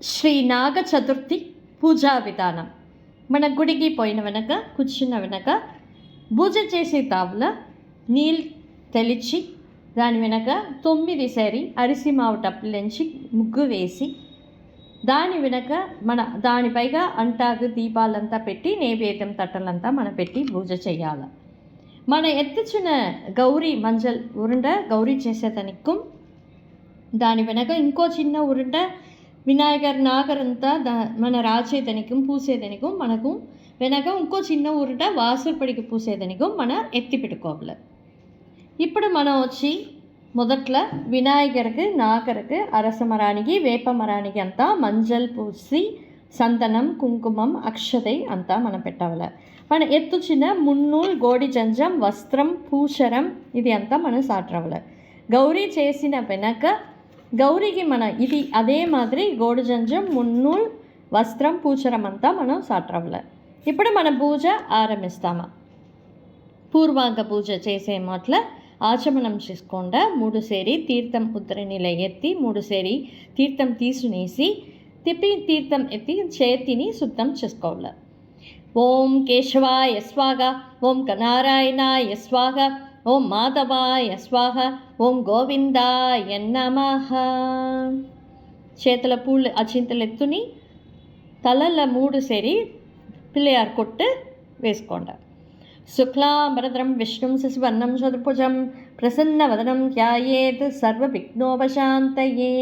శ్రీ నాగ చతుర్థి పూజా విధానం. మన గుడికి పోయిన వెనక కూర్చున్న వెనక పూజ చేసే తావుల నీళ్ళు తెలిచి దాని వెనక 9 సారి అరిసి మావు టప్పులంచి ముగ్గు వేసి దాని వెనక దానిపైగా అంటాకు దీపాలంతా పెట్టి నైవేద్యం తట్టలంతా మనం పెట్టి పూజ చేయాలి. మన ఎత్తుచున్న గౌరీ మంజల్ ఉరుండ గౌరీ చేసేదానికి దాని వెనక ఇంకో చిన్న ఉరుండ వినాయకర్ నాగరంతా మన రాచేదనికం పూసేదనికం మనకు వెనక ఇంకో చిన్న ఉరుట వాసరపడికి పూసేదనికం మన ఎత్తి పెట్టుకోవాలి. ఇప్పుడు మనం వచ్చి మొదట్లో వినాయకరికి నాగరికి అరసమరానికి వేపమరానికి అంతా మంజల్ పూసి సంతనం కుంకుమం అక్షతై అంతా మనం పెట్టాలి. మన ఎత్తు చిన్న మున్నూల్ గోడి జంజం వస్త్రం పూషరం ఇది అంతా మనం సాట్రవాలి. గౌరీ చేసిన వెనక గౌరీకి ఇది అదే మాదిరి గోడు జంజం మున్నూల్ వస్త్రం పూచరం అంతా మనం సాట్రవ్వాలి. ఇప్పుడు మన పూజ ఆరంభిస్తామా. పూర్వాంగ పూజ చేసే మాట్ల ఆచమనం చేసుకోండా 3 సేరి తీర్థం ఉత్తరనిల ఎత్తి 3 సేరి తీర్థం తీసునేసి తిప్పి తీర్థం ఎత్తి చేతిని శుద్ధం చేసుకోవాలి. ఓం కేశవాయ స్వాహ, ఓం నారాయణాయ స్వాహ, ఓం మాధవాయ స్వాహ, ఓం గోవిందాయ నమః. చేతుల పూలు అచింతలు ఎత్తుని తలల 3 సేరి పిల్లయారు కొట్టు వేసుకోండి. శుక్లాంబరధరం విష్ణుం శశివర్ణం చతుర్భుజం ప్రసన్నవదనం ధ్యాయేత్ సర్వవిఘ్నోపశాంతయే.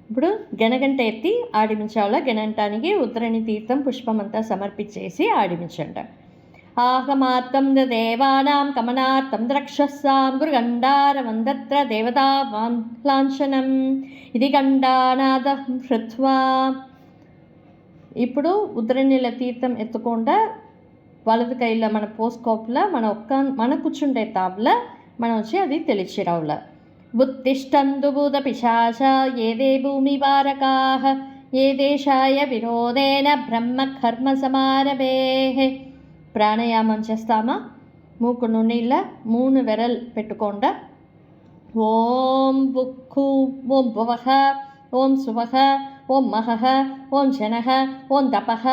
ఇప్పుడు గణగంట ఎత్తి ఆడిమించాల. గణంటానికి ఉత్తరణి తీర్థం పుష్పమంతా సమర్పించేసి ఆడిమించండి. ఆహమాత్తం దేవానాం కమనార్థం ద్రక్షస్సాం గురుగండారమందత్ర దేవతా లాంఛనం ఇది గండానాద హృత్వా. ఇప్పుడు ఉత్తరనీళ్ళ తీర్థం ఎత్తుకుండా వలదు కైలో మన పోస్కోప్ల మన కూర్చుండే తాబ్ల మనం వచ్చి అది తెలిచిరావుల. బుద్ధిష్టందు భూత పిశాచ ఏదే భూమి వారకాః ఏ దేశాయ విరోధేన బ్రహ్మ కర్మ సమారభే. ప్రాణాయామం చేస్తామా. మూకు నీళ్ళ 3 వెరల్ పెట్టుకోండా. ఓం బుక్కు, ఓం భువః, ఓం సువః, ఓం మహః, ఓం జనః, ఓం తపః,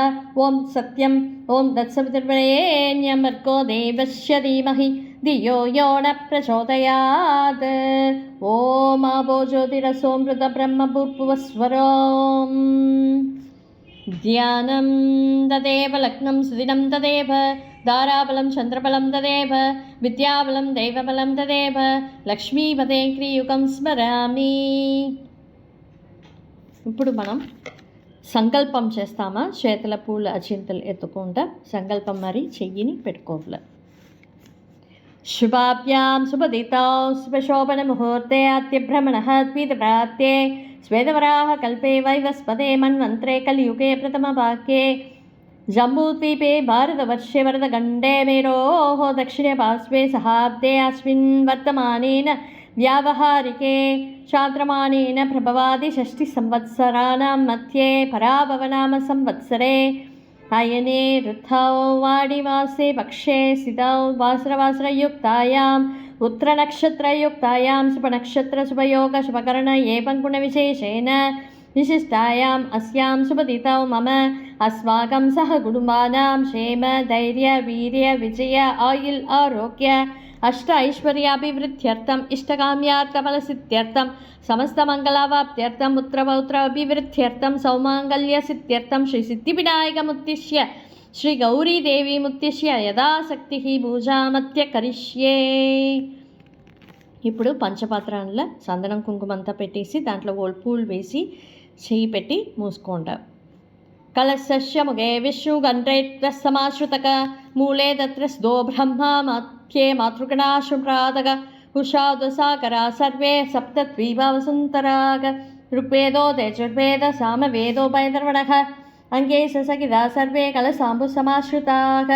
ఓం సత్యం, ఓం తత్సవితుర్వరేణ్యం భర్గో దేవస్య ధీమహి ధియో యో న ప్రచోదయాత్. ఓం ఆపో జ్యోతిరసోమృత బ్రహ్మ భూర్భువస్వరం. ధ్యానం తదేవ లగ్నం సుదినం తదేవ దారాబలం చంద్రబలం తదేవ విద్యాబలం దైవబలం తదేవ లక్ష్మీపదే క్రియుగం స్మరామి. ఇప్పుడు మనం సంకల్పం చేస్తామా. చేతుల పూల అచింతలు ఎత్తుకుంటా సంకల్పం మరి చెయ్యిని పెట్టుకోవాలి. శుభాభ్యాం శుభదితౌ శుభశోభన ముహూర్తే అత్యభ్రమణః ద్వితప్రాప్తే శ్వేతవరాహ కల్పే వైవస్పతే మన్వంత్రే కలియుగే ప్రథమవాక్యే జంబూద్వీపే భారతవర్షే వరదగండే మేరోః దక్షిణే పార్శ్వే సహాబ్దే అస్మిన్ వర్తమానేన వ్యావహారికే చాంద్రమానేన ప్రభవాది 6 సంవత్సరాణం మధ్యే పరాభవనామ సంవత్సరే అయనే ఋతౌ వాడిమాసే పక్షే సితౌ వాసరవాసరయుక్తాయాం ఉత్తరనక్షత్రయుక్తాయాం శుభనక్షత్ర శుభయోగ శుభకరణ ఏవం గుణవిశేషేణ విశిష్టాయాం అస్యాం శుభతిథౌ మమ అస్మాకం సహ కుటుంబానాం క్షేమ ధైర్య వీర్య విజయ ఆయుల్ ఆరోగ్య అష్ట ఐశ్వర్యాభివృద్ధ్యర్థం ఇష్టకామ్యార్థఫలసిద్ధ్యర్థం సమస్తమంగళావాప్త్యర్థం పుత్రపౌత్ర అభివృద్ధ్యర్థం సౌమాంగల్యసిద్ధ్యర్థం శ్రీ సిద్ధివినాయకముద్దిశ్య శ్రీ గౌరీదేవీముద్దిశ్య యథాశక్తి పూజామత్య కరిష్యే. ఇప్పుడు పంచపాత్రాల సందనం కుంకుమంతా పెట్టేసి దాంట్లో పూలు వేసి చెయ్యి పెట్టి మూసుకుంటాం. కలశస్య ముగే విష్ణుగంధ్రైత్వ సమాశ్రుతక మూలే తత్రస్దో బ్రహ్మ మధ్యే మాతృగణాశుప్రాతక ఉషాదసాకరా సర్వే సప్తద్వీభావసుంతరాగ ఋగ్వేదో యజుర్వేద సామవేదో భైదర్వణః అంగే ససగిదా సర్వే కలశాంబు సమాశ్రుతాః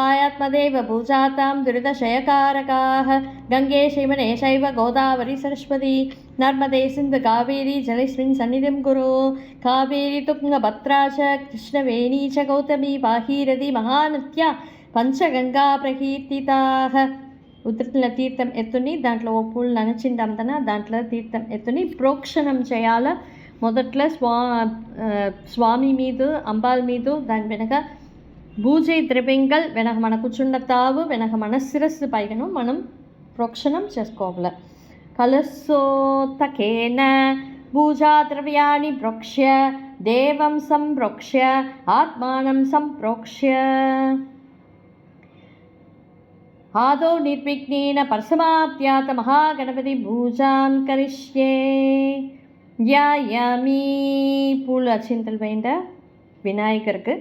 ఆయాత్మదేవ పూజాతాం దురితశయకారకాః గంగే శివనే శైవ గోదావరి సరస్వతి నర్మదే సింధు కావేరీ జలేస్మిన్ సన్నిధిం కురు. కావేరీ తుంగభద్రా చ కృష్ణవేణీ చ గౌతమీ భాగీరథి మహానద్య పంచగంగా ప్రకీర్తితాః. ఉత్తర తీర్థం ఎత్తుని దాంట్లో పూలు ననచిండంతన దాంట్లో తీర్థం ఎత్తుని ప్రోక్షణం చేయాల. మొదట్లో స్వామి మీద అంబాల్ మీద దాని వెనక పూజై ద్రవ్యంగల్ వెనక మన కూర్చున్న తావు వెనక మన శిరస్సు పైన మనం ప్రోక్షణం చేసుకోవాలి. కలశోతకేన పూజా ద్రవ్యాన్ని ప్రోక్ష్య దేవం సంప్రోక్ష్య ఆత్మానం సంప్రోక్ష్య ఆదౌ నిర్విఘ్నేన పరిసమాప్యాత మహాగణపతి పూజాం కరిష్యే. యాయామి పూల చింతలు వేయండ వినాయకருக்கு.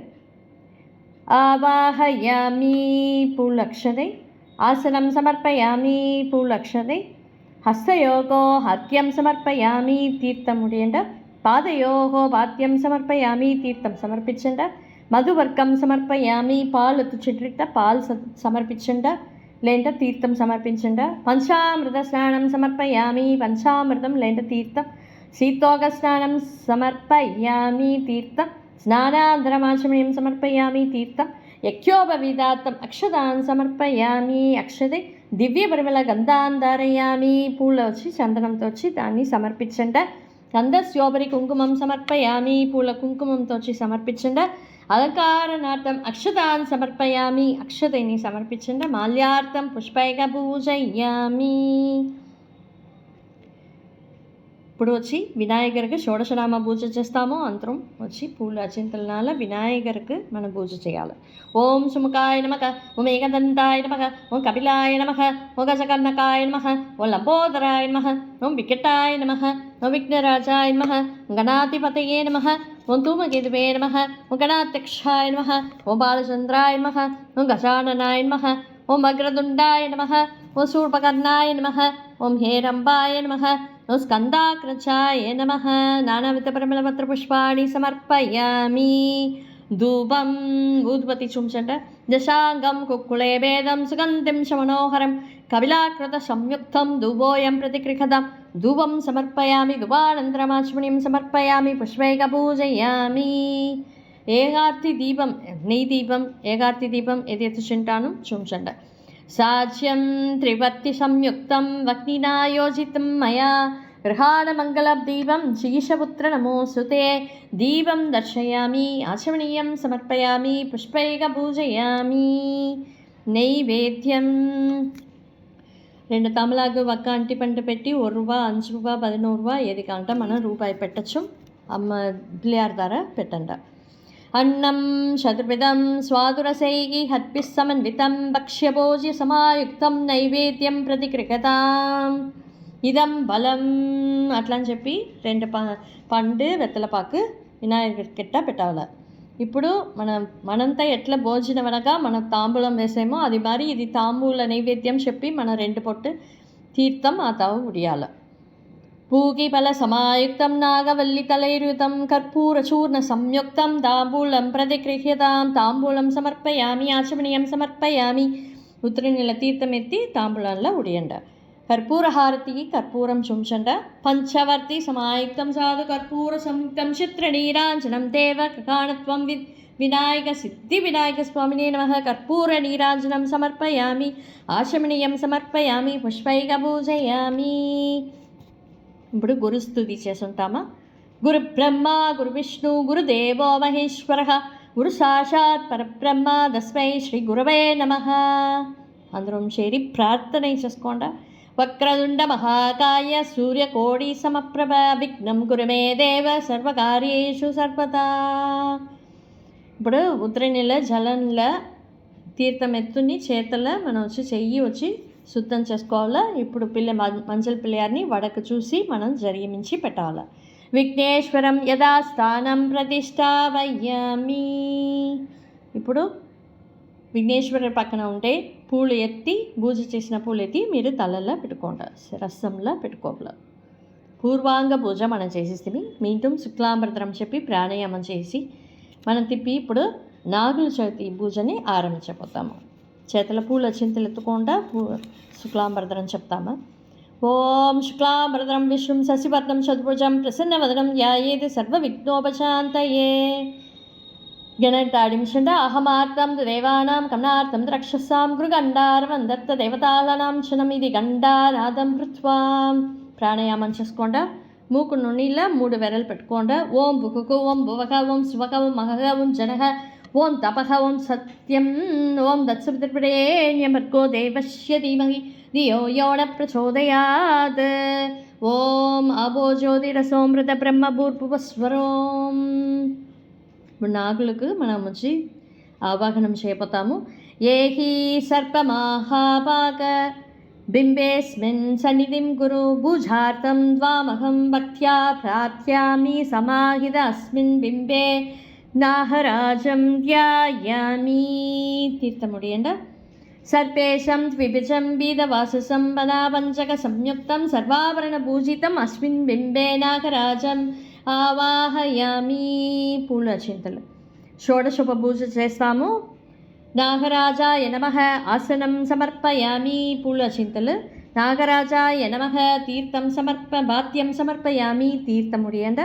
ఆవాహయామి పూలక్షதை. ఆసనం సమర్పయామి పూలక్షதை. హస్తయోగో హర్క్యం సమర్పయామి తీర్థం ముడియండ. పాదయోగో పాద్యం సమర్పయామి తీర్థం సమర్పించండ. మధువర్గం సమర్పయామి పాలు తుచ్చిట్ట పాలు సమర్పించండ లేంట తీర్థం సమర్పించండ. పంచామృత స్నానం సమర్పయామి పంచామృతం లేంట తీర్థం. శీతోగ స్నానం సమర్పయామి తీర్థం. స్నానాంతరమాచమయం సమర్పయామి తీర్థం. యజ్ఞోపవీతార్థం అక్షతాన్ సమర్పయామి అక్షతే. దివ్య పరిమళ గంధాన్ ధారయామి పూల వచ్చి చందనంతో వచ్చి దాన్ని సమర్పించండ. గంధస్యోపరి కుంకుమం సమర్పయామి పూల కుంకుమంతో వచ్చి సమర్పించండ. అలంకారణార్థం అక్షతాన్ సమర్పయామి అక్షతని సమర్పించండి. మాల్యార్థం పుష్పైక పూజయామి. ఇప్పుడు వచ్చి వినాయకరికి షోడశనామ పూజ చేస్తాము. అంతరం వచ్చి పూల అచింతలనాల వినాయకరికి మనం పూజ చేయాలి. ఓం సుముఖాయ నమః, ఓం ఏకదంతాయ నమః, ఓం కపిలాయ నమః, ఓం గజకర్ణకాయ నమః, ఓం లంబోదరాయ నమః, ఓం వికటాయ నమః, ఓం విఘ్నరాజాయ నమః, ఓం గణాధిపతయే నమః, ఓం ధూమకేతువే నమః, ఓం గణాధ్యక్షాయ నమః, ఓం బాలచంద్రాయ నమః, ఓం గజాననాయ నమః, ఓం అగ్రదుండాయ నమః, ఓం శూర్పకర్ణాయ నమః, ఓం హేరంబాయ నమః, ఓం స్కందాగ్రజాయ నమః. నానావిధ పరిమళపత్ర పుష్పాణి సమర్పయామి. ధూపం ఊద్పతి చుంచంట. దశాంగం కుక్కుళే భేదం సుగంధిం శమనోహరం కపిలాకృత సంయుక్తం ధూపోయం ప్రతిగృహదం. ధూపం సమర్పయామి ధూపానంతరమాచమనీయం సమర్పయామి పుష్పైక పూజయామి. ఏకార్తి దీపం నెయ్యి దీపం ఏకార్తి దీపం ఏదైతే చింటాను చూంచండ. సాధ్యం త్రివర్తి సంయుక్తం వక్నినా యోజితం మయా గృహాణమంగళదీపం శీషపుత్ర నమోస్తుతే. దీపం దర్శయామి ఆచమనీయం సమర్పయామి పుష్పైక పూజయామి. నైవేద్యం 2 తమలాగు ఒక్క అంటి పంట పెట్టి ₹1 5 11 ఏది కాంట మనం రూపాయి పెట్టచ్చు. అమ్మ పిల్లార్ ధర పెట్టండి. అన్నం శతుర్విధం స్వాదురసైకి హత్పిః సమన్వితం భక్ష్యభోజ్య సమాయుక్తం నైవేద్యం ప్రతిగృహతాం. ఇదం బలం అట్లా అని చెప్పి 2 పండు వెత్తలపాకు వినాయకుడికి పెట్టాలి. ఇప్పుడు మనంతా ఎట్లా భోజనం అనగా మనం తాంబూలం వేసామో అది మరి ఇది తాంబూల నైవేద్యం చెప్పి మనం 2 పొట్టు తీర్థం ఆ తావు ఉడియాలి. పూగిఫల సమాయుక్తం నాగవల్లి తలైరుతం కర్పూరచూర్ణ సంయుక్తం తాంబూలం ప్రతిగృహ్యతాం. తాంబూలం సమర్పయామి ఆచమనీయం సమర్పయామి. ఉత్తరనీళ్ళ తీర్థం ఎత్తి తాంబూలంలో ఉడియండ. కర్పూరహారతికి కర్పూరం చుంచండ. పంచవర్తి సమాయుక్తం సాధు కర్పూర సంయుక్తం చిత్రనీరాంజనం దేవ కకాణత్వం వినాయక సిద్ధి వినాయక స్వామినే నమః. కర్పూర నీరాంజనం సమర్పయామి ఆచమనీయం సమర్పయామి పుష్పైక పూజయామి. ఇప్పుడు గురుస్తుతి చేసుంటామా. గురు బ్రహ్మ గురు విష్ణు గురుదేవో మహేశ్వర గురు సాక్షాత్ పరబ్రహ్మ తస్మై శ్రీ గురవే నమః. అందరం చేరి ప్రార్థన చేసుకోండి. వక్రదుండ మహాకాయ సూర్యకోడి సమప్రభ విఘ్నం గురుమే దేవ సర్వకార్యేషు సర్వదా. ఇప్పుడు ఉత్తరనీళ్ళ జలంలో తీర్థం ఎత్తుని చేతల్లో మనం వచ్చి చెయ్యి వచ్చి శుద్ధం చేసుకోవాలా. ఇప్పుడు మంచల పిల్లారిని వడకు చూసి మనం జరిగించి పెట్టాలి. విఘ్నేశ్వరం యథాస్థానం ప్రతిష్టావయామి. ఇప్పుడు విఘ్నేశ్వరుడి పక్కన ఉంటే పూలు ఎత్తి పూజ చేసిన పూలు ఎత్తి మీరు తలలో పెట్టుకోండి. రసంలో పెట్టుకోవాలి. పూర్వాంగ పూజ మనం చేసేస్తే మీண்டும் శుక్లాంబరధరం చెప్పి ప్రాణాయామం చేసి మనం తిప్పి ఇప్పుడు నాగుల చవితి పూజని ఆరంభించబోతాము. చేతుల పూల చింతలు ఎత్తుకుండా శుక్లాంబరధరం చెప్తామా. ఓం శుక్లాంబరధరం విష్ణుం శశివర్ణం చతుర్భుజం ప్రసన్నవదనం ధ్యాయేత్ సర్వవిఘ్నోపశాంతయే. గణటాడించండ. అహమార్థం దేవానాం కమనార్థం రక్షసాం గృగండారవం దత్త దేవతాలనాం క్షణం ఇది గండానాదం కృత్వా. ప్రాణాయామం చేసుకోండా. మూకు నునిలో 3 విరలు పెట్టుకోండి. ఓం భుకుకు, ఓం భువక, ఓం శువక, ఓం మహగ, ఓం జనహ, ఓం తపహ, ఓం సత్యం, ఓం దత్సవితృప్రేణ్యం భర్గో దేవస్య ధీమహి ధియో యో న ప్రచోదయాత్. ఓం అభో జ్యోతిరసోమృత బ్రహ్మ భూర్భువస్వరోం. ఇప్పుడు నాగులకు మనం వచ్చి ఆవాహనం చేయపోతాము. ఏహి సర్పమాహాపాక బింబేస్మిన్ సన్నిధిం కురు భుజార్థం ద్వామహం భక్త్యా ప్రార్థ్యామి సమాహిత అస్మిన్ బింబే నాహరాజం ధ్యాయామి. తీర్థముడియండ. సర్పేశం ద్విభుజం బీదవాససం వనాపంచక సంయుక్తం సర్వాభరణ పూజితం అస్మిన్ బింబే నాగరాజం ఆవాహయామి. పూల చింతలు షోడశోపభూజ చేస్తాము. నాగరాజాయ నమః ఆసనం సమర్పయామి. పూల చింతలు. నాగరాజాయ నమః తీర్థం బాత్యం సమర్పయామి. తీర్థముడియండ.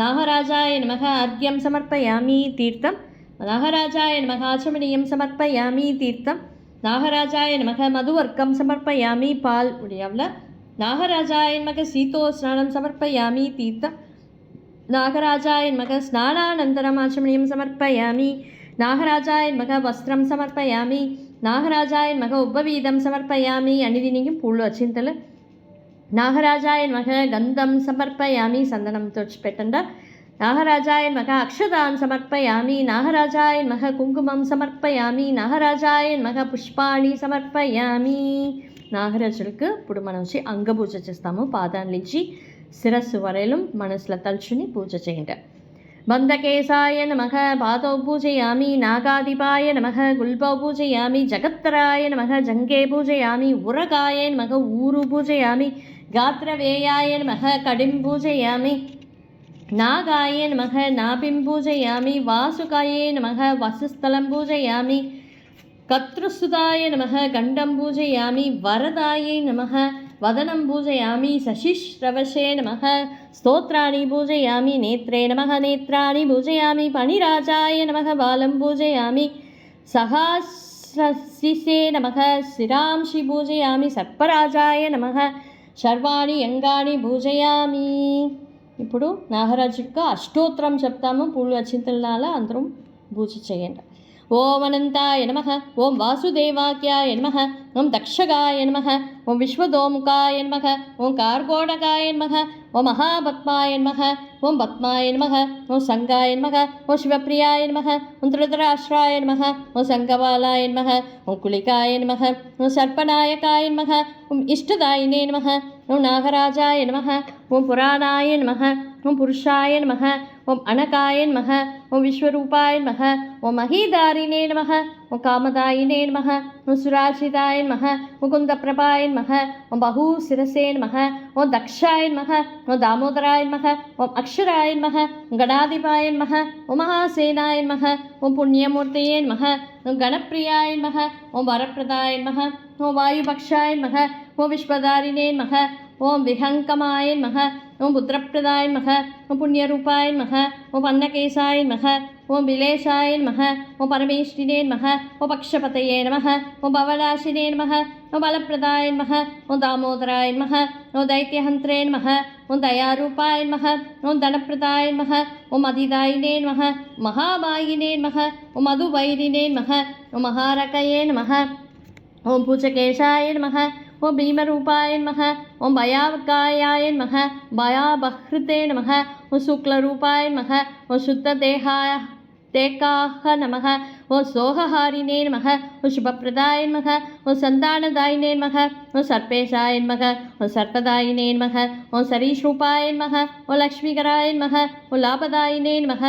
నాగరాజాయ నమః అర్ఘ్యం సమర్పయామి. తీర్థం. నాగరాజాయ నమః ఆచమనీయం సమర్పయామి. తీర్థం. నాగరాజాయ నమః మధువర్గం సమర్పయామి. పాల్ ఉడియవ్ల. నాగరాజాయ నమః శీతోస్నానం సమర్పయామి. తీర్థం. నాగరాజాయ నమః స్నానానంతరం ఆచమనీయం సమర్పయామి. నాగరాజాయ నమః వస్త్రం సమర్పయామి. నాగరాజాయ నమః ఉపవీదం సమర్పయామి. అని దీనికి పూలు అచింతలు. నాగరాజాయ నమః గంధం సమర్పయామి. సందనంతో పెట్టండి. నాగరాజాయ నమః అక్షతాన్ సమర్పయామి. నాగరాజాయ నమః కుంకుమం సమర్పయామి. నాగరాజాయ నమః పుష్పాణి సమర్పయామి. నాగరాజులకు ఇప్పుడు మనం వచ్చి అంగపూజ చేస్తాము. పాదాల నుంచి శిరస్సు వరేలు మనసులో తలుచుని పూజ చేయండి. బంధకేశాయ నమః పాదౌ పూజయామి. నాగాధిపాయ నమః గుల్పౌ పూజయామి. జగత్తరాయ నమః జంగే పూజయామి. ఉరగాయ నమః ఊరు పూజయామి. గాత్రవేయాయ నమః కడిం పూజయామి. నాగాయ నమః నాభిం పూజయామి. వాసుకాయ నమః వసస్థలం పూజయామి. కర్తృసుతాయ నమః గండం పూజయామి. వరదాయ నమః వదనం పూజయామి. శశిశ్రవశే నమః స్తోత్రాన్ని పూజయామి. నేత్రే నమః నేత్రాన్ని పూజయామి. పణిరాజాయ నమః బాలం పూజయామి. సహస్రశిసే నమః శిరాంశి పూజయామి. సర్పరాజాయ నమః సర్వాణి అంగాని పూజయామి. ఇప్పుడు నాగరాజుకు అష్టోత్తరం చెప్తాము. పూలు అచింతలాల అందరం పూజ చేయండి. ఓం అనంతాయ నమః. ఓం వాసుదేవాఖ్యాయ నమః. ఓం దక్షగాయ నమః. ఓం విశ్వదోముఖాయ నమః. ఓం కార్కోటకాయ నమః. ఓం మహాపద్మాయ నమః. ఓం పద్మాయ నమః. ఓం సంగాయ నమః. ఓం శివప్రియాయ నమః. ఓం ధృతరాష్ట్రాయ నమః. ఓం సంగబాలాయ నమః. ఓం కుళికాయ నమః. ఓం సర్పనాయకాయ నమః. ఓం ఇష్టదాయినే నమః. ఓం నాగరాజాయ నమః. ఓం పురాణాయ నమః. ఓం పురుషాయ నమః. ఓం అనకాయ నమః. ఓం విశ్వరూపాయ నమః. ఓం మహీదారిణే నమః. ఓం కామదాయినే నమః. ఓం సురాచితాయ నమః. ఓం కుందప్రభాయ నమః. ఓం బహూశిరసే నమః. ఓం దక్షాయ నమః. ఓం దామోదరాయ నమః. ఓం అక్షరాయ నమః. ఓం గణాధిపాయ నమః. ఓం మహాసేనాయ నమః. ఓం పుణ్యమూర్తయే నమః. ఓం గణప్రియాయ నమః. ఓం వరప్రదాయ నమః. ఓం వాయుపక్షాయ నమః. ఓం విశ్వదారిణే నమః. ఓం విహంకమాయ నమః. ఓం పుత్రప్రదాయ నమః. ఓం పుణ్యరూపాయ నమః. ఓం అన్నకేశాయ నమః. ఓం విలేశాయ నమః. ఓం పరమేష్ఠినే నమః. ఓం పక్షపతయే నమః. ఓం భవనాశినే నమః. ఓం బలప్రదాయ నమః. ఓం దామోదరాయ నమః. ఓం దైత్యహంత్రే నమః. ఓం దయారూపాయ నమః. ఓం ధనప్రదాయ నమః. ఓం అధిదాయినే నమః. మహామాయినే నమః. ఓం మధువైరినే నమః. ఓం మహారకయే నమః. ఓం పూజకేశాయ నమః. ఓం భీమరూపాయ నమః. ఓం భయావకాయాయ నమః. భయాబహృతే నమః. ఓం శుక్లరూపాయ నమః. ఓం శుద్ధదేహాయ దేకాహ నమః. ఓం సోహహారిణే నమః. ఓం శుభప్రదాయ నమః. ఓం సంతానదాయినే నమః. ఓం సర్పేశాయ నమః. ఓం సర్పదాయినే నమః. ఓం సరీసృపాయ నమః. ఓం లక్ష్మీకరాయ నమః. ఓం లాభదాయినే నమః.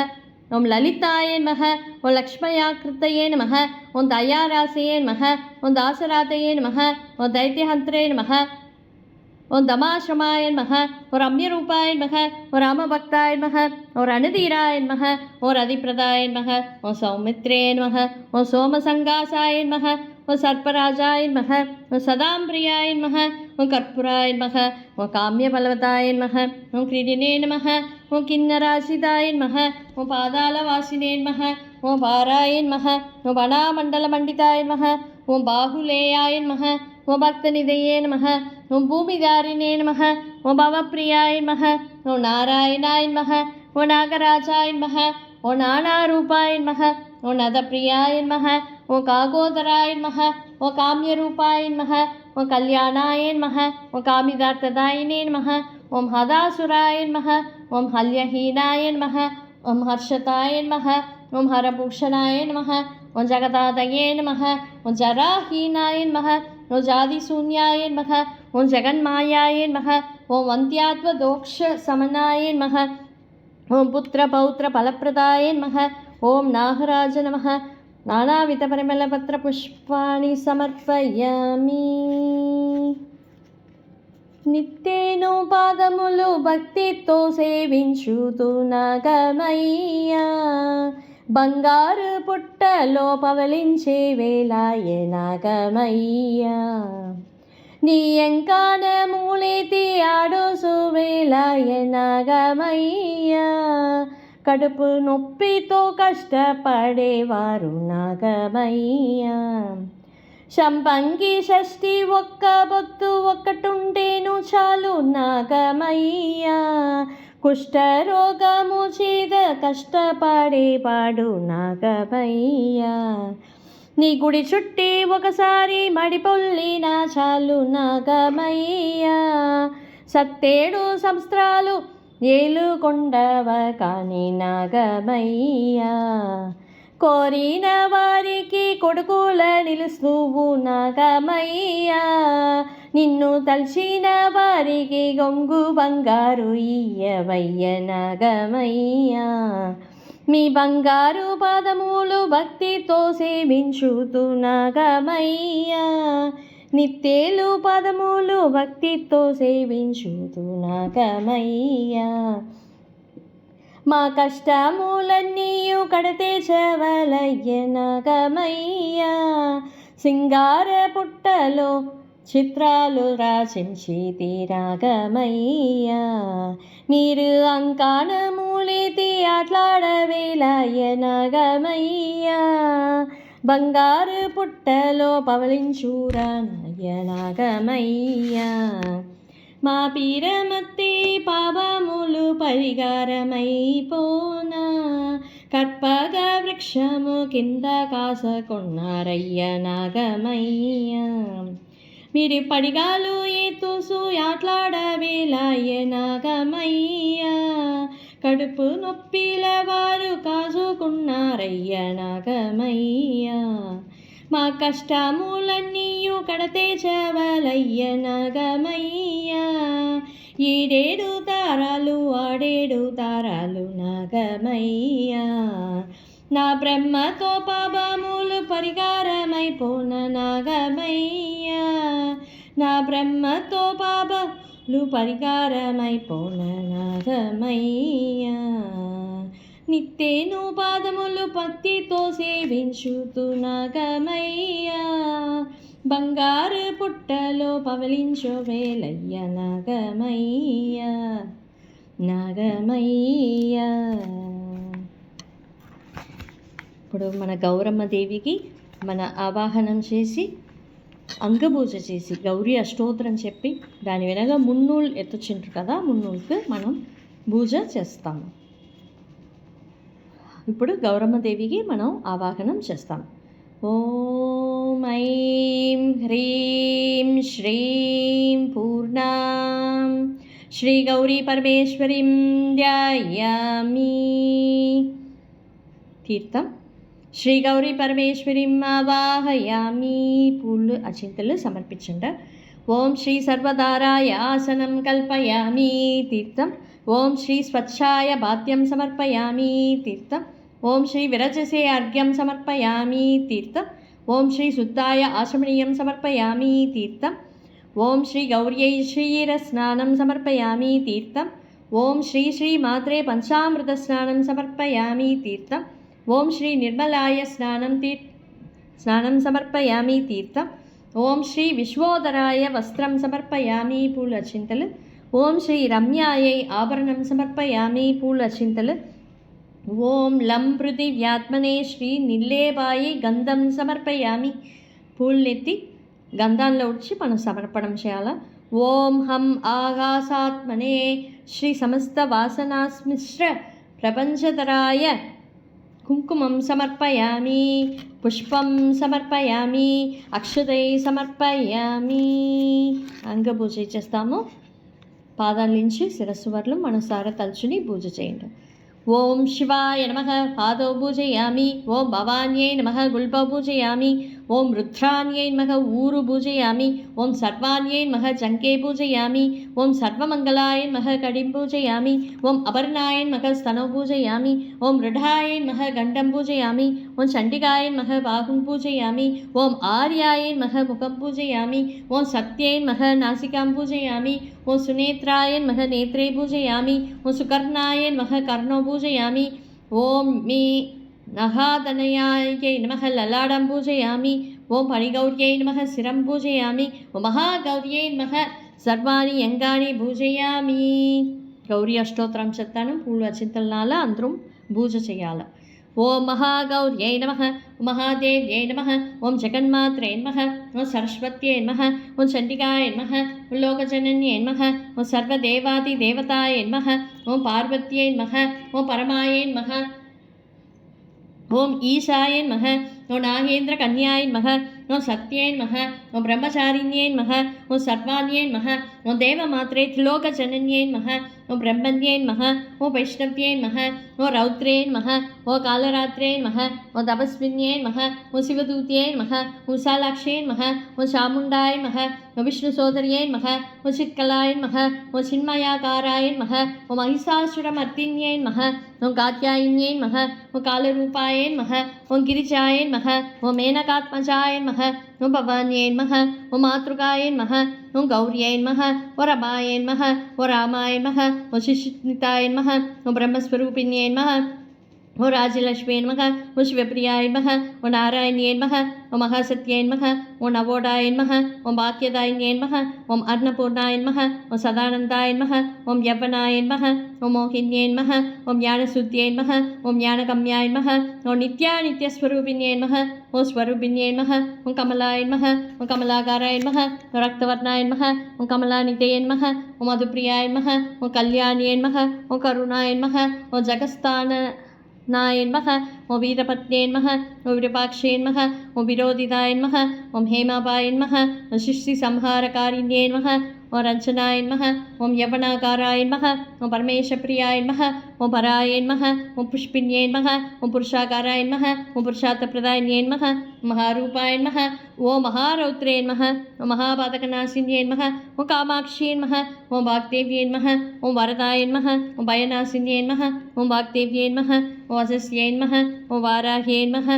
ఓం లలితాయ నమః. ఓం లక్ష్మయాకృతయే నమః. ఓం దయారాశయే నమః. ఓం దాసరాతయే నమః. ఓం దైత్యహంత్రే నమః. ఓం దమాశ్రమాయ నమః. ఓం రమ్యరూపాయ నమః. ఓం రామభక్తాయ నమః. ఓం రణధీరాయ నమః. ఓం రధిప్రదాయ నమః. ఓం సౌమిత్రే నమః. ఓం సోమసంగాసాయ నమః. ఓం సర్పరాజాయ నమః. ఓం సదాంప్రియాయ నమః. ఓం కర్పూరాయ నమః. ఓం కామ్యబలవతాయ నమః. ఓం క్రీడినే నమః. ఓం కిన్నరాశిదాయ నమః. ఓం పాదాలవాసినే నమః. ఓం పారాయ నమః. ఓం వనామండలమండితాయ నమః. ఓం బాహులేయాయ నమః. ఓం భక్తనిధయే నమః, ఓం భూమిధారిణే నమః, ఓం భవప్రియాయ నమః, ఓం నారాయణాయ నమః, ఓం నాగరాజాయ నమః, ఓం నానారూపాయ నమః, ఓం నదప్రియాయ నమః, ఓం కాగోదరాయ నమః, ఓం కామ్యరూపాయ నమః, ఓం కళ్యాణాయ నమః, ఓం కామిదార్థదాయినే నమః, ఓం హదాసురాయ నమః, ఓం హల్యహీనాయ నమః, ఓం హర్షతాయ నమః, ఓం హరభూషణాయ నమః, ఓం జగదాదయే నమః, ఓం జరాహీనాయ నమః, ఓం జాదిశూన్యాయ నమః, ఓం జగన్మాయాయ నమః, ఓం వంత్యాత్వదోక్ష సమనాయ నమః, ఓం పుత్రపౌత్ర ఫలప్రదాయ నమః, ఓం నాగరాజ నమః. నానావిధ పరిమళపత్ర పుష్పాణి సమర్పయామి. నిత్యేను పాదములు భక్తితో సేవించుతూ నాగమయ్యా, బంగారు పుట్టలో పవలించే వేళాయ నాగమయ్యా, నీ ఎంకాన మూలేతి ఆడోసు వేళాయ నాగమయ్యా, కడుపు నొప్పితో కష్టపడేవారు నాగమయ్యా, శంపంగి షష్ఠి ఒక్క బొత్తు ఒక్కటుంటేను చాలు నాగమయ్యా, కుష్ఠరోగము చేద కష్టపడేవాడు నాగమయ్యా, నీ గుడి చుట్టి ఒకసారి మడిపొల్లినా చాలు నాగమయ్యా, సత్తేడు సంవత్సరాలు ఏలుకొండవ కాని నాగమయ్యా, కోరిన వారికి కొడుకుల నిలుస్తువు నాగమయ్యా, నిన్ను తలచిన వారికి గొంగు బంగారు ఇయ్యవయ్య నాగమయ్యా, మీ బంగారు పాదములు భక్తితో సేవించుతూ నాగమయ్యా, నిత్యేలు పాదములు భక్తితో సేవించుతూ నాగమయ్యా, మా కష్టములన్నీయు కడతేచవలయ్య నాగమయ్యా, సింగార పుట్టలో చిత్రాలు రాచించి తీరాగమయ్యా, మీరు అంకానమూలేతి ఆట్లాడవేలాయ నాగమయ్యా, బంగారు పుట్టలో పవలించురానాయ నాగమయ్యా, మా పీరమత్తి పాపములు పరిగారమైపోనా, కర్పగ వృక్షము కింద కాసకొన్నారయ్య నాగమయ్యా, మీరు పడిగాలు ఏతుసు ఆట్లాడవేలాయ నాగమయ్యా, కడుపు నొప్పిల వారు కాసుకున్నారయ్య నాగమయ్యా, మా కష్టములన్నీయు కడతేచవలయ్య నాగమయ్యా, ఈడేడు తారాలు ఆడేడు తారాలు నాగమయ్యా, నా బ్రహ్మతో పాపములు పరిహారమైపోన నాగమయ్యా, నా బ్రహ్మతో పాపలు పరిహారమైపోన నాగమయ్యా, నిత్యేను పాదములు భక్తితో సేవించుతూ నాగమయ్యా, బంగారు పుట్టలో పవలించో వేలయ్య నాగమయ్యా, నాగమయ్యా. ఇప్పుడు మన గౌరమ్మ దేవికి మన ఆవాహనం చేసి అంగపూజ చేసి గౌరీ అష్టోత్తరం చెప్పి దాని వెనక మున్నూలు ఎత్తుచింటారు కదా, మున్నూలుకు మనం పూజ చేస్తాము. ఇప్పుడు గౌరమ్మదేవికి మనం ఆవాహనం చేస్తాం. ఓం ఐం హ్రీం శ్రీం పూర్ణాం శ్రీ గౌరీ పరమేశ్వరీం ధ్యాయామి. తీర్థం శ్రీ గౌరీ పరమేశ్వరీం ఆవాహయామి. పూలు అచింతలు సమర్పించండి. ఓం శ్రీ సర్వదారాయ ఆసనం కల్పయామి. తీర్థం ఓం శ్రీ స్వచ్ఛాయ బాధ్యం సమర్పయామి. తీర్థం ఓం శ్రీ విరజసే అర్ఘ్యం సమర్పయామి. తీర్థం ఓం శ్రీ శుద్ధాయ ఆచమనీయం సమర్పయామి. తీర్థం ఓం శ్రీ గౌర్యై క్షీరస్నానం సమర్పయామి. తీర్థం ఓం శ్రీ శ్రీ మాత్రే పంచామృత స్నానం సమర్పయామి. తీర్థం ఓం శ్రీ నిర్మలాయ స్నానం సమర్పయామి. తీర్థం ఓం శ్రీ విశ్వోదరాయ వస్త్రం సమర్పయామి. పూల చింతలు. ఓం శ్రీ రమ్యాయై ఆభరణం సమర్పయామి. పూల చింతలు. ఓం లం పృథివ్యాత్మనే శ్రీ నిర్లేపాయై గంధం సమర్పయామి. పూలెత్తి గంధాల్లో ఉడిచి మనం సమర్పణం చేయాలి. ఓం హం ఆకాశాత్మనే శ్రీ సమస్త వాసనాస్మిశ్ర ప్రపంచతరాయ కుంకుమం సమర్పయామి, పుష్పం సమర్పయామి, అక్షతై సమర్పయామి. అంగపూజ చేస్తాము. పాదాల నుంచి శిరస్సు వరలు మనసారా తలుచుని పూజ చేయండి. ఓం శివాయ నమః పాదౌ పూజయామి. ఓం భవాన్యై నమః గుల్పౌ పూజయామి. ఓం రుద్రాన్యై నమః ఊరు పూజయామి. ఓం సర్వాన్యై నమః జంకే పూజయామి. ఓం సర్వమంగళాయ నమః కడిం పూజయామి. ఓం అపర్ణాయ నమః స్తనౌ పూజయామి. ఓం మృఢాయ నమః గండం పూజయామి. ఓం చండికాయ నమః బాహుం పూజయామి. ఓం ఆర్యాయ నమః ముఖం పూజయామి. ఓం సత్యై నమః నాసికాం పూజయామి. ఓం సునేత్రాయ నమః నేత్రే పూజయామి. ఓం సుకర్ణాయ నమః కర్ణౌ పూజయామి. ఓం మీ నహాదనయాయ నమః లలాడం పూజయామి. ఓం ఫణిగౌర్యై నమః శిరం పూజయామి. ఓం మహాగౌర్యై నమః సర్వాణి అంగాని పూజయామి. గౌరీ అష్టోత్తరం చెప్తాను. పూలు అచింతలనాల అందరం పూజ చేయాలి. ఓం మహాగౌర్యై నమః, ఓం మహాదేవ్యై నమః, ఓం జగన్మాత్రే నమః, ఓం సరస్వత్యై నమః, ఓం చండికాయ నమః, ఓం లోకజనన్యై నమః, ఓం సర్వదేవాదిదేవతాయ నమః, ఓం పార్వత్యై నమః, ఓం పరమాయ నమః, ఓం ఈశాయ నమః, ఓం నాగేంద్ర కన్యాయ నమః, ఓం సత్యై నమః, ఓం బ్రహ్మచారిణ్యై నమః, ఓం సర్వాణ్యై నమః, ఓం దేవమాత్రే త్రిలోకజనన్యై నమః, ఓం బ్రహ్మణ్యై నమః, ఓం వైష్ణవ్యై నమః, ఓం రౌద్రే నమః, ఓం కాళరాత్రే నమః, ఓం తపస్విన్యై నమః, ఓం శివదూత్యై నమః, ఓం విశాలాక్షై నమః, ఓం చాముండాయ నమః, ఓం విష్ణు సోదర్యై నమః, ఓం చిత్కలాయ నమః, ఓం చిన్మయాకారాయ నమః, ఓం మహిషాసురమర్దిన్యై నమః, ఓం కాత్యాయన్యై నమః, ఓం కాళరూపాయ నమః, ఓం గిరిజాయ నమః, ఓం మేనకాత్మజాయ నమః, ఓం భవాన్యై నమః, ఓం మాతృకాయ నమః, ఓం గౌర్యై నమః, ఓం రమాయ నమః, ఓం రామాయ నమః, ఓం శిశునితాయ నమః, ఓం బ్రహ్మస్వరూపిణ్యై నమః, ఓం రాజలక్ష్మీ నమః, ఓం శివప్రియాయ నమః, ఓం నారాయణ్యై నమః, ఓం మహాసత్యై నమః, ఓం నవోడాయ నమః, ఓం వాక్యదాయిన్యై నమః, ఓం అన్నపూర్ణాయ నమః, ఓం సదానందాయ నమః, ఓం యవ్వనాయ నమః, ఓం మోహిన్యై నమః, ఓం జ్ఞానశుద్ధ్యై నమః, ఓం జ్ఞానగమ్యాయ నమః, ఓం నిత్యానిత్యస్వరూపిణ్యై నమః, ఓం స్వరూపిణ్యై నమః, ఓం కమలాయ నమః, ఓం కమలాకారాయ నమః, ఓం రక్తవర్ణాయ నమః, ఓం కమలానితయే నమః, ఓం మధుప్రియాయ నమః, ఓం కళ్యాణ్యై నమః, ఓం కరుణాయ నమః, ఓం జగస్థాన నాయ నమః, ఓం వీరపత్న్యై నమః, ఓం విరూపాక్షై నమః, ఓం విరోధితాయ నమః, ఓం హేమాబాయ నమః, ఓం సృష్టి సంహారకారిణ్యై నమః, ఓం రంజనాయ నమః, ఓం యవనాకారాయ నమః, ఓం పరమేశప్రియాయ నమః, ఓం పరాయ నమః, ఓం పుష్పిణ్యై నమః, ఓం పురుషాకారాయ నమః, ఓం పురుషార్థప్రదాయిన్యై నమః, ఓం మహారూపాయ నమః, ఓం మహారౌద్రే నమః, ఓం మహాపాతకనాశిన్యై నమః, ఓం కామాక్షి నమః, ఓం వాగ్దేవ్యై నమః, ఓం వరదాయ నమః, ఓం భయనాశిన్యై నమః, ఓం వాగ్దేవ్యై నమః, ఓం వశస్యై నమః, ఓం వారాహ్యై నమః,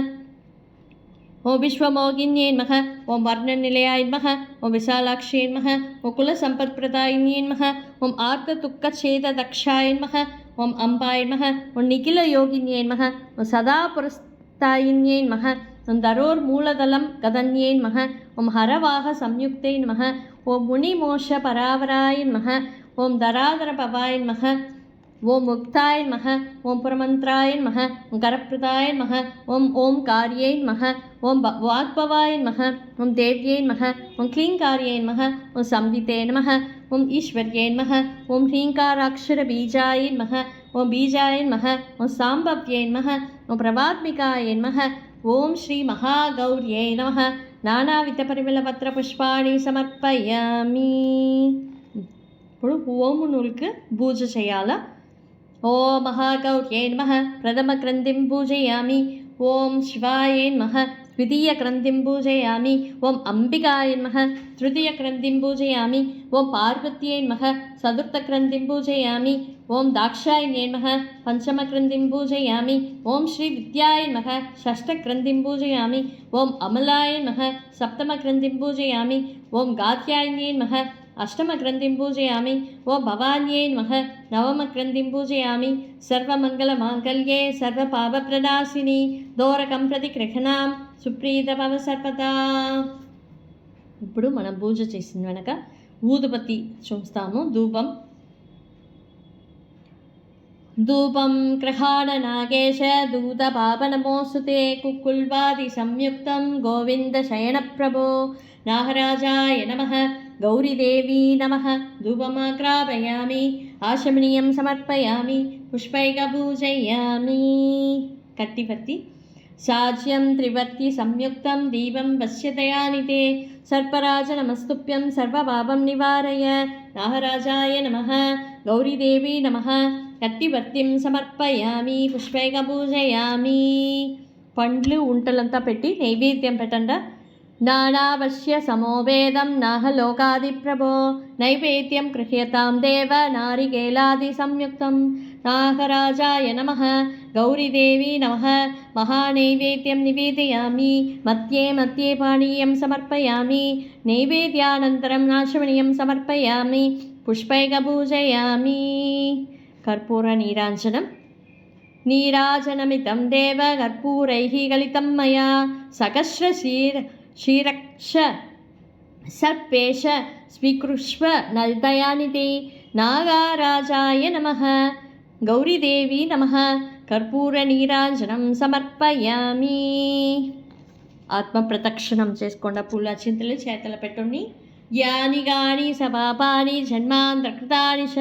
ఓం విశ్వమోగిన్యై నమః, ఓం వర్ణనిలయాయ నమః, ఓం విశాలాక్షై నమః, ఓం కులసంపత్ప్రదాయిన్యై నమః, ఓం ఆర్తదుఃఖఛేదదక్షాయ నమః, ఓం అంబాయ నమః, ఓం నిఖిలయోగిన్యై నమః, ఓం సదాపురస్థాయిన్యై నమః, ఓం ధరోర్మూలదలం గదన్యై నమః, ఓం హరవాహ సంయుక్తై నమః, ఓం మునిమోక్ష పరావరాయ నమః, ఓం ధరాధరపవాయ నమః, ఓం ముక్తాయ నమః, ఓం పురమంత్రాయ నమః, ఓం కరప్రదాయ నమః, ఓం ఓంకార్యై నమః, ఓం వాగ్భవాయ నమః, ఓం దేవ్యై నమః, ఓం క్లీంకార్యై నమః, ఓం సంవితే నమః, ఓం ఈశ్వర్యై నమః, ఓం హ్రీంకారాక్షరబీజాయ నమః, ఓం బీజాయ నమః, ఓం సాంబవ్యై నమః, ఓం ప్రభాత్మికాయ నమః, ఓం శ్రీ మహాగౌర్యై నమః. నానావిధ పరిమళపత్ర పుష్పాణి సమర్పయామి. ఇప్పుడు ఓము నూలుకు పూజ చేయాల. ఓం మహాగౌర్యై నమః ప్రథమ గ్రంథిం పూజయామి. ఓం శివాయ నమః ద్వితీయ గ్రంథిం పూజయామి. ఓం అంబికాయ నమః తృతీయ గ్రంథిం పూజయామి. ఓం పార్వత్యై నమః చతుర్థ గ్రంథిం పూజయామి. ఓం దాక్షాయణ్యై నమః పంచమ గ్రంథిం పూజయామి. ఓం శ్రీ విద్యాయ నమః షష్ఠ గ్రంథిం పూజయామి. ఓం అమలాయ నమః సప్తమ గ్రంథిం పూజయామి. ఓం గాత్యాయన్యై నమః అష్టమ గ్రంథిం పూజయామి. ఓం భవాన్యై నమః నవమ గ్రంథిం పూజయామి. సర్వమంగళమాంగళ్యే సర్వపాపప్రనాశిని దోరకం ప్రతి గృహణాం సుప్రీత భవ సర్వదా. ఇప్పుడు మనం పూజ చేసిన వెనక ఊదుబత్తి చూస్తాము. ధూపం ధూపం గృహాణ నాగేశ దూతపాపనమోస్తుతే కుక్కుల్వాది సంయుక్తం గోవింద శయన ప్రభో నాగరాజాయ నమః గౌరీదేవీ నమః ధూపమాగ్రాపయామి ఆశమనీయం సమర్పయామి పుష్పైక పూజయామి. కట్టిపత్తి సాజ్యం త్రివర్తి సంయుక్తం దీపం పశ్యతయాని తే సర్పరాజ నమస్తుభ్యం సర్వపాపం నివారయ నాగరాజాయ నమః గౌరీదేవీ నమః కట్టివర్తిం సమర్పయామి పుష్పైక పూజయామి. పండ్లు ఉంటలంతా పెట్టి నైవేద్యం పెట్టండి. నానావశ్య సమోవేదం నాహలోకాది ప్రభో నైవేద్యం గృహ్యతాం దేవ నారికేలాది సంయుక్తం నాగరాజాయ నమః గౌరీదేవీ నమః మహానైవేద్యం నివేదయామి మధ్యే మధ్యే పానీయం సమర్పయామి నైవేద్యానంతరం నాశమనీయం సమర్పయామి పుష్పైక పూజయామి. కర్పూర నీరాజనం నీరాజనమితం దేవ కర్పూరైః గలితం మయా సకస్ర క్షీరక్ష సర్పేష స్వీకృష్వ నల్దయాని తే నాగరాజాయ నమః గౌరీదేవీ నమః కర్పూర నీరాజనం సమర్పయామి. ఆత్మప్రదక్షిణం చేసుకోండి. పూల చింతలు చేతలు పెట్టుని. యాని గాని సపాపాని జన్మాంతర్కృతాని చ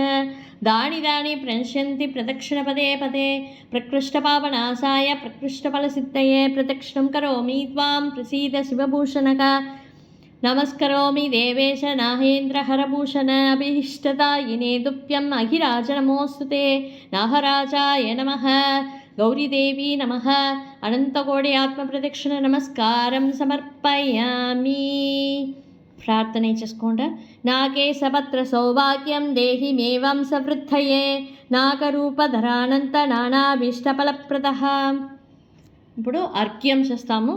దాని దాని ప్రణశ్యంతి ప్రదక్షిణ పదే పదే ప్రకృష్టపాపనాశాయ ప్రకృష్టఫలసిద్ధయే ప్రదక్షిణం కరోమి త్వాం ప్రసీద శివభూషణక నమస్కరోమి దేవేశ నాహేంద్రహరభూషణ అభీష్టదాయినే దుప్యం అహిరాజ నమోస్తుతే నాగరాజాయ నమః గౌరీదేవీ నమః అనంతకోటి ఆత్మప్రదక్షిణ నమస్కారం సమర్పయామి. ప్రార్థన చేసుకోండి. నాకే సపత్ర సౌభాగ్యం దేహి మేవం సవృద్ధయే నాగరూపధరానంత నానాభీష్టఫలప్రద. ఇప్పుడు అర్ఘ్యం చేస్తాము.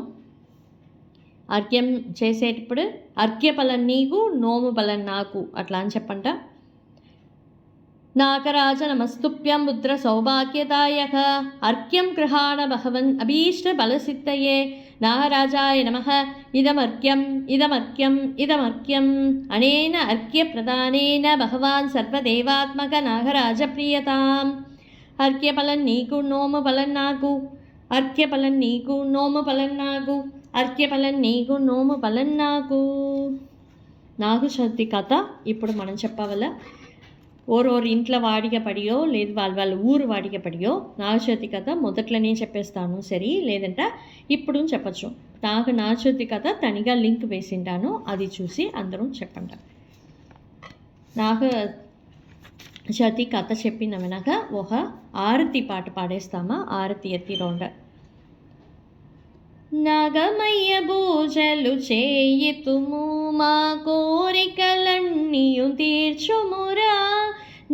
అర్ఘ్యం చేసేటప్పుడు అర్ఘ్యఫలం నీకు నోము ఫలం నాకు అట్లా అని చెప్పంట. నాగరాజ నమస్తుభ్యం పుత్ర సౌభాగ్యదాయక అర్ఘ్యం గృహాణ భగవన్ అభీష్ట ఫలసిద్ధయే నాగరాజాయ నమః ఇదమర్ఘ్యం ఇదమర్ఘ్యం ఇదమర్ఘ్యం అనేన అర్ఘ్యప్రదానేన భగవాన్ సర్వదేవాత్మక నాగరాజ ప్రియతాం. అర్ఘ్యఫలం నీకు నోము ఫలం నాకు అర్ఘ్యఫలం నీకు నోము ఫలం నాకు అర్ఘ్యఫలం నీకు నోము ఫలం నాకు. నాగచవితి కథ ఇప్పుడు మనం చెప్పవల్ల ఓరోరు ఇంట్లో వాడిక పడియో లేదు వాళ్ళ ఊరు వాడిక పడియో నాగచవితి కథ మొదట్లోనే చెప్పేస్తాను సరే, లేదంటే ఇప్పుడు చెప్పచ్చు. నాగచవితి కథ తనిగా లింక్ వేసింటాను, అది చూసి అందరం చెప్పండి. నాగచవితి కథ చెప్పిన వెనక ఒక ఆరతి పాట పాడేస్తామా. ఆరతి ఎత్తి రౌండ. నాగమయ్య పూజలు చేయుతుము మా కోరికలన్నీయు తీర్చుమురా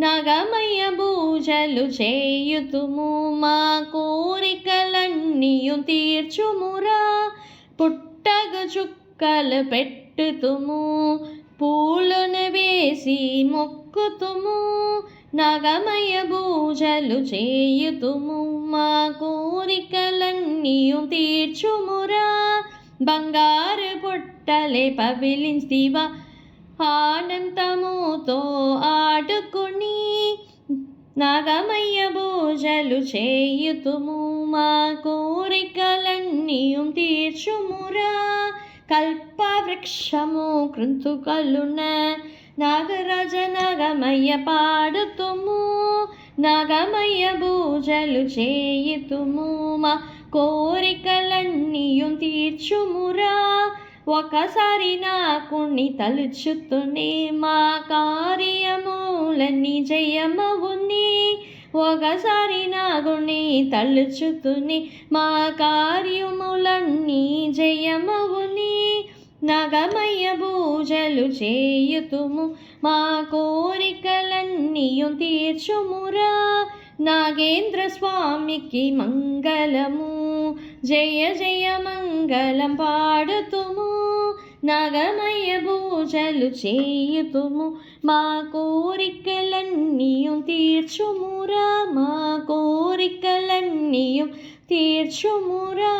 నాగమయ్య పూజలు చేయుతుము మా కోరికలన్నీయు తీర్చుమురా పుట్టగు చుక్కలు పెట్టుతుము పూలను వేసి మొక్కుతుము నాగమయ్య పూజలు చేయుతుము మా కోరికలన్నీయు తీర్చుమురా బంగారు పొట్టలే పవిలించివా ఆనందముతో ఆడుకుని నాగమయ్య పూజలు చేయుతుము మా కోరికలన్నీయు తీర్చుమురా కల్పవృక్షము కృంతుకలున నాగరాజ నాగమయ్య పాడుతుము నాగమయ్య పూజలు చేయుతుము మా కోరికలన్నీయు తీర్చుమురా ఒకసారి నాకుణ్ణి తలుచుతునే మా కార్యములన్నీ జయమవుని ఒకసారి నాగుణ్ణి తలుచుతుని మా కార్యములన్నీ జయమవుని నాగమయ్య పూజలు చేయుతుము మా కోరికలన్నీయు తీర్చుమురా నాగేంద్ర స్వామికి మంగళము జయ జయ మంగళం పాడుతుము నాగమయ్య పూజలు చేయుతుము మా కోరికలన్నీయు తీర్చుమురా మా కోరికలన్నీయు తీర్చుమురా.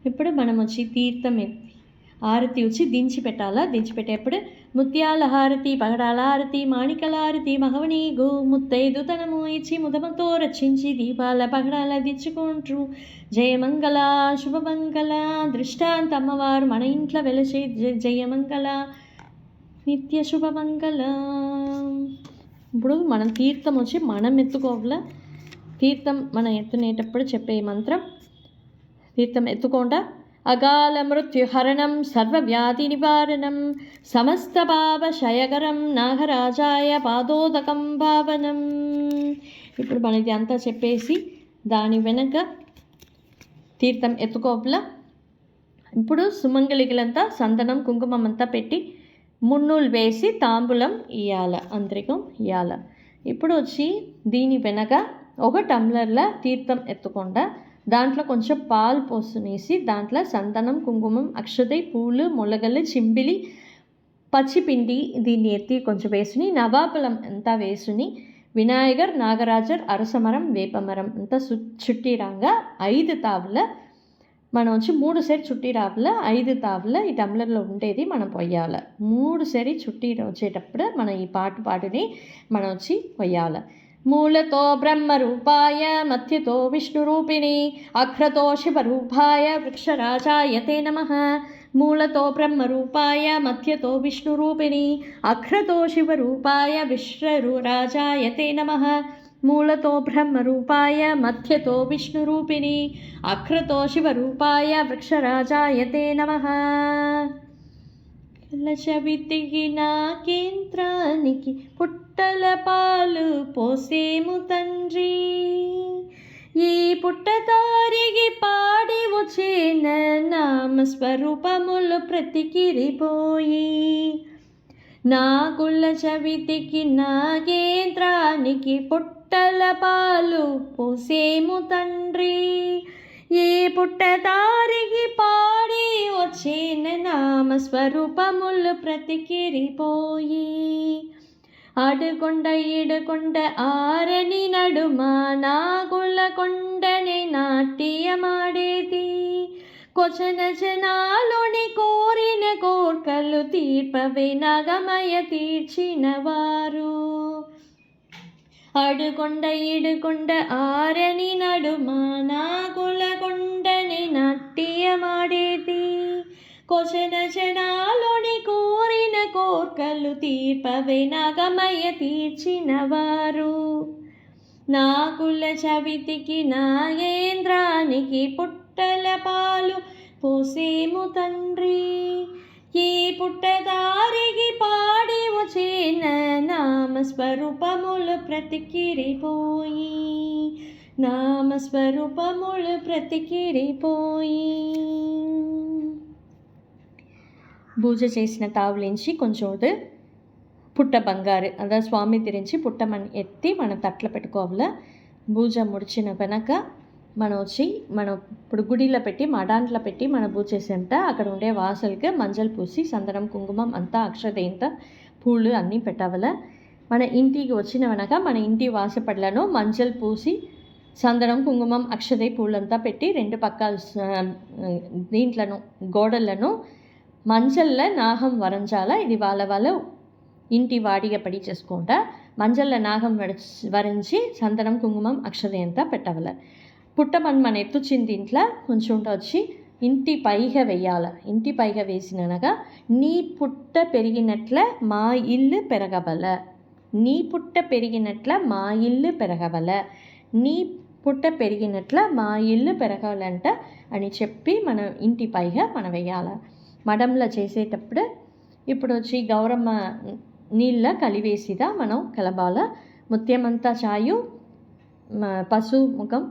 ఇప్పుడు మనం వచ్చి తీర్థం ఆరతి వచ్చి దించి పెట్టాలా. దించి పెట్టేప్పుడు ముత్యాల హారతి పగడాల హారతి మాణికల హారతి మగవని గో ముత్తైదుతనము ఇచ్చి ముదమతో రక్షించి దీపాల పగడాల దిచ్చుకుంటూ జయమంగళ శుభమంగళ దృష్టాంత అమ్మవారు మన ఇంట్లో వెలసే జయమంగళ నిత్య శుభమంగళ. ఇప్పుడు మనం తీర్థం వచ్చి మనం ఎత్తుకోవాల. తీర్థం మనం ఎత్తునేటప్పుడు చెప్పే మంత్రం తీర్థం ఎత్తుకోండా అకాల మృత్యుహరణం సర్వవ్యాధి నివారణం సమస్త పాపశయకరం నాగరాజాయ పాదోదకం భావనం. ఇప్పుడు మనకి అంతా చెప్పేసి దాని వెనక తీర్థం ఎత్తుకోవల. ఇప్పుడు సుమంగళికలంతా సందనం కుంకుమం అంతా పెట్టి మున్నులు వేసి తాంబూలం ఇయ్యాల, అంతరికం ఇయ్యాల. ఇప్పుడు వచ్చి దీని వెనక ఒక టంబ్లర్ల తీర్థం ఎత్తుకుండా దాంట్లో కొంచెం పాలు పోసునేసి దాంట్లో సందనం కుంకుమం అక్షతై పూలు మొలగలు చింపిలి పచ్చిపిండి దీన్ని ఎత్తి కొంచెం వేసుని నవాపలం అంతా వేసుని వినాయగర్ నాగరాజర్ అరసమరం వేపమరం అంతా చుట్టిరాగా 5 తావుల మనం వచ్చి 3 సెట్ చుట్టి రావుల 5 తావుల ఈ టంబ్లర్లో ఉండేది మనం పొయ్యాల. 3 సెరి చుట్టి వచ్చేటప్పుడు మనం ఈ పాటుని మనం వచ్చి పొయ్యాల. మూలతో బ్రహ్మరూపాయ మధ్యతో విష్ణురూపిణి అగ్రతో శివరూపాయ వృక్షరాజాయ తే నమః. మూలతో బ్రహ్మరూపాయ మధ్యతో విష్ణురూపిణి అగ్రతో శివరూపాయ విష్ణురాజాయ తే నమః. మూలతో బ్రహ్మరూపాయ మధ్యతో విష్ణురూపిణి అగ్రతో శివరూపాయ వృక్షరాజాయ తే నమః. కలశవితికి నాకేంద్రానికి పుట్టల పాలు పోసేము తండ్రి ఈ పుట్టతారికి పాడి వచ్చేన నామస్వరూపములు ప్రతికిరిపోయి నా కుల చవితికి నాగేంద్రానికి పుట్టల పాలు పోసేము తండ్రి ఏ పుట్టతారికి పాడి వచ్చేన నామస్వరూపములు ప్రతికిరిపోయి అడుకొండ ఇడుకొండ ఆరని నడుమ నాగుల కొండని నాట్యమాడేది కొచన జనాలోని కోరిన కోర్కలు తీర్పవే నాగమయ తీర్చిన వారు. అడుకొండ ఇడుకొండ ఆరని నడుమ నాగుల కొండని నాట్యమాడేది కొచన జనాలోని కోరిన కోర్కలు తీర్పవే నాగమయ తీర్చిన వారు. నాగుల చవితికి నాగేంద్రానికి పుట్టల పాలు పోసేము తండ్రి ఈ పుట్టదారికి పాడి వచ్చేన నామస్వరూపములు ప్రతికిరిపోయి నామస్వరూపములు ప్రతికిరిపోయి. పూజ చేసిన తావులించి కొంచెం పుట్ట బంగారు అదా స్వామి తిరించి పుట్టమని ఎత్తి మనం తట్ల పెట్టుకోవాల. పూజ ముడిచిన వెనక మనం వచ్చి మనం ఇప్పుడు గుడిలో పెట్టి మడాంట్లో పెట్టి మనం పూజ చేసేంత అక్కడ ఉండే వాసలకి మంజలు పూసి సందనం కుంకుమం అంతా అక్షతేంత పూలు అన్నీ పెట్టావల. మన ఇంటికి వచ్చిన వెనక మన ఇంటి వాసపడ్లను మంజలు పూసి సందనం కుంకుమం అక్షతై పూలంతా పెట్టి 2 పక్కల దీంట్లను గోడలను మంజల్ల నాగం వరంజాల. ఇది వాళ్ళ ఇంటి వాడిగా పడి చేసుకుంటా మంజల్ల నాగం వరించి సందనం కుంకుమం అక్షత అంతా పెట్టవల. పుట్టమని మన ఎత్తుచిన దీంట్లో కొంచెం వచ్చి ఇంటి పైగా వెయ్యాల. ఇంటి పైగా వేసిననగా నీ పుట్ట పెరిగినట్ల మా ఇల్లు పెరగవల నీ పుట్ట పెరిగినట్ల మా ఇల్లు పెరగవల నీ పుట్ట పెరిగినట్ల మా ఇల్లు పెరగాలంట అని చెప్పి మనం ఇంటి పైగా మనం వెయ్యాల. మడంలో చేసేటప్పుడు ఇప్పుడు వచ్చి గౌరమ్మ నీళ్ళ కలివేసిదా మనం కలబాల. ముత్యమంతా చాయు పశువు ముఖం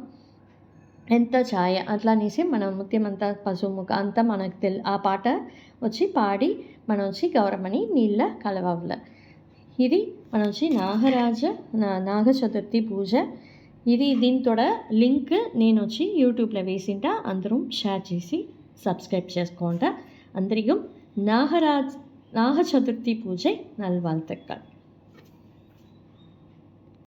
ఎంత ఛాయ అట్లా అనేసి మనం ముత్యమంతా పశువు ముఖం అంతా మనకు ఆ పాట వచ్చి పాడి మనం వచ్చి గౌరమ్మని నీళ్ళ కలవల. ఇది మనం వచ్చి నాగ చతుర్థి పూజ. ఇది దీంతో లింక్ నేను వచ్చి యూట్యూబ్లో వేసింటా, అందరూ షేర్ చేసి సబ్స్క్రైబ్ చేసుకోండి. అందరికీ నాగ చతుర్థి పూజ నల్వాழ்த்துக்கள்.